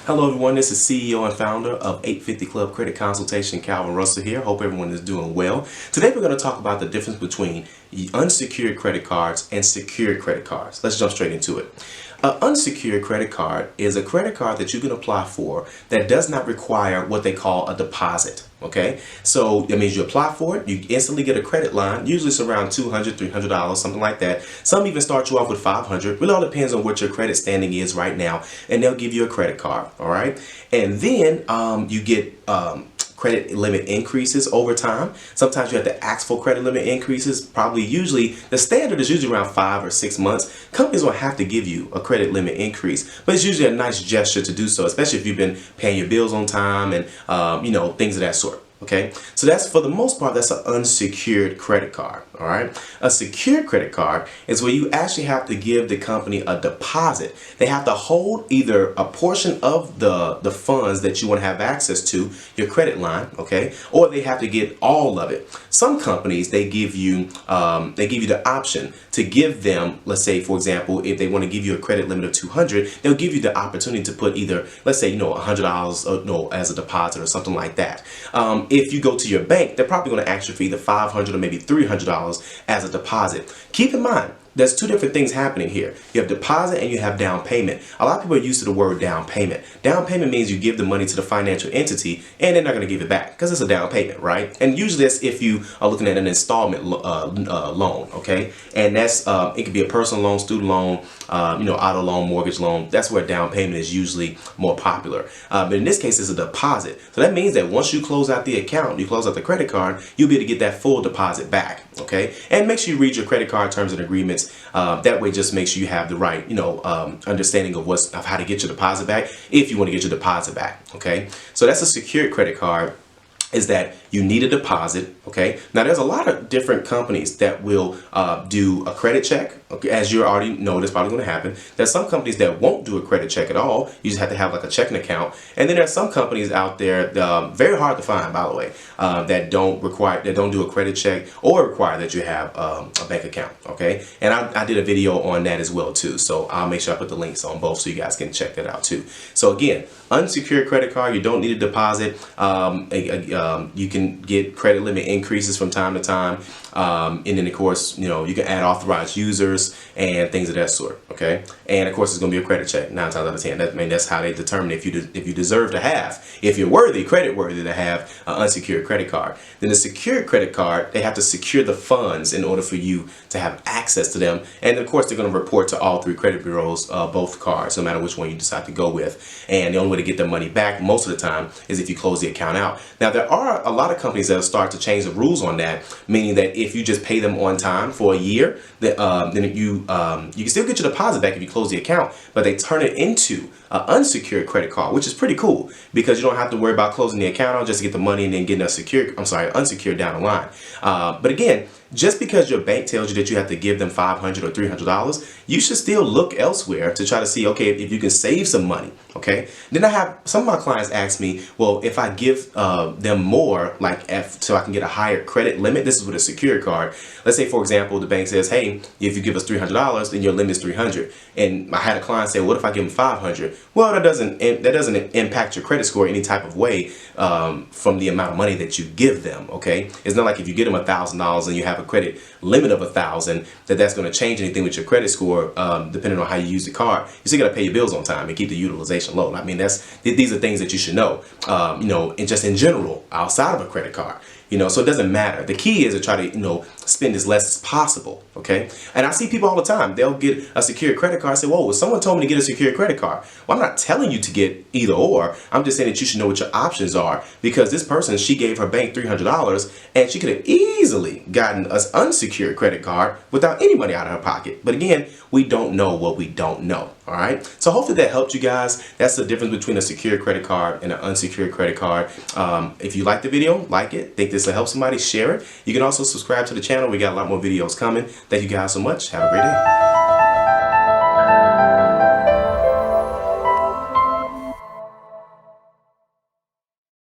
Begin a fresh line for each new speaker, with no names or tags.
Hello everyone, this is CEO and founder of 850 Club Credit Consultation, Calvin Russell here. Hope everyone is doing well. Today we're going to talk about the difference between unsecured credit cards and secured credit cards. Let's jump straight into it. An unsecured credit card is a credit card that you can apply for that does not require what they call a deposit. Okay, so that means you apply for it, you instantly get a credit line. Usually it's around $200, $300, something like that. Some even start you off with $500. Really all depends on what your credit standing is right now, and they'll give you a credit card. All right, and then you get credit limit increases over time. Sometimes you have to ask for credit limit increases. Usually the standard is usually around 5 or 6 months. Companies will have to give you a credit limit increase, but it's usually a nice gesture to do so, especially if you've been paying your bills on time and things of that sort. Okay, so that's, for the most part, that's an unsecured credit card. All right, a secured credit card is where you actually have to give the company a deposit. They have to hold either a portion of the funds that you want to have access to, your credit line, okay, or they have to get all of it. Some companies, they give you the option to give them, let's say for example, if they want to give you a credit limit of $200, they'll give you the opportunity to put either, let's say, $100 as a deposit or something like that. If you go to your bank, they're probably going to ask you for either $500 or maybe $300 as a deposit. Keep in mind, there's two different things happening here. You have deposit and you have down payment. A lot of people are used to the word down payment. Down payment means you give the money to the financial entity and they're not going to give it back because it's a down payment, right? And usually that's if you are looking at an installment loan, okay? And that's it could be a personal loan, student loan, auto loan, mortgage loan. That's where down payment is usually more popular. But in this case, it's a deposit. So that means that once you close out the account, you close out the credit card, you'll be able to get that full deposit back, okay? And make sure you read your credit card terms and agreements. That way, just make sure you have the right, understanding of how to get your deposit back if you want to get your deposit back. Okay, so that's a secured credit card. Is that you need a deposit, okay? Now there's a lot of different companies that will do a credit check, okay? As you already know, that's probably gonna happen. There's some companies that won't do a credit check at all. You just have to have like a checking account. And then there's some companies out there, very hard to find, by the way, that don't do a credit check or require that you have a bank account, okay? And I did a video on that as well too. So I'll make sure I put the links on both so you guys can check that out too. So again, unsecured credit card, you don't need a deposit. You can get credit limit increases from time to time, and then of course you can add authorized users and things of that sort. Okay, and of course it's going to be a credit check 9 times out of 10. That's how they determine if you deserve to have, if you're credit worthy to have an unsecured credit card. Then the secured credit card, they have to secure the funds in order for you to have access to them, and of course they're going to report to all 3 credit bureaus, both cards, no matter which one you decide to go with. And the only way to get their money back most of the time is if you close the account out. Now there are a lot of companies that will start to change the rules on that, meaning that if you just pay them on time for a year, then you can still get your deposit back if you close the account, but they turn it into an unsecured credit card, which is pretty cool because you don't have to worry about closing the account out just to get the money and then getting unsecured down the line. But again, just because your bank tells you that you have to give them $500 or $300, you should still look elsewhere to try to see, okay, if you can save some money, okay? Then I have some of my clients ask me, well, if I give them more, so I can get a higher credit limit, this is with a secured card. Let's say, for example, the bank says, hey, if you give us $300, then your limit is $300. And I had a client say, what if I give them $500? Well, that doesn't impact your credit score any type of way from the amount of money that you give them, okay? It's not like if you get them $1,000 and you have a credit limit of $1,000 that's going to change anything with your credit score, depending on how you use the card. You still got to pay your bills on time and keep the utilization low. I mean, these are things that you should know, and just in general, outside of a credit card. So it doesn't matter. The key is to try to, spend as less as possible, okay? And I see people all the time. They'll get a secured credit card and say, whoa, well, someone told me to get a secured credit card. Well, I'm not telling you to get either or. I'm just saying that you should know what your options are, because this person, she gave her bank $300 and she could have easily gotten an unsecured credit card without any money out of her pocket. But again, we don't know what we don't know, all right? So hopefully that helped you guys. That's the difference between a secured credit card and an unsecured credit card. If you like the video, like it, think this will help somebody, share it. You can also subscribe to the channel. We got a lot more videos coming. Thank you guys so much. Have a great day.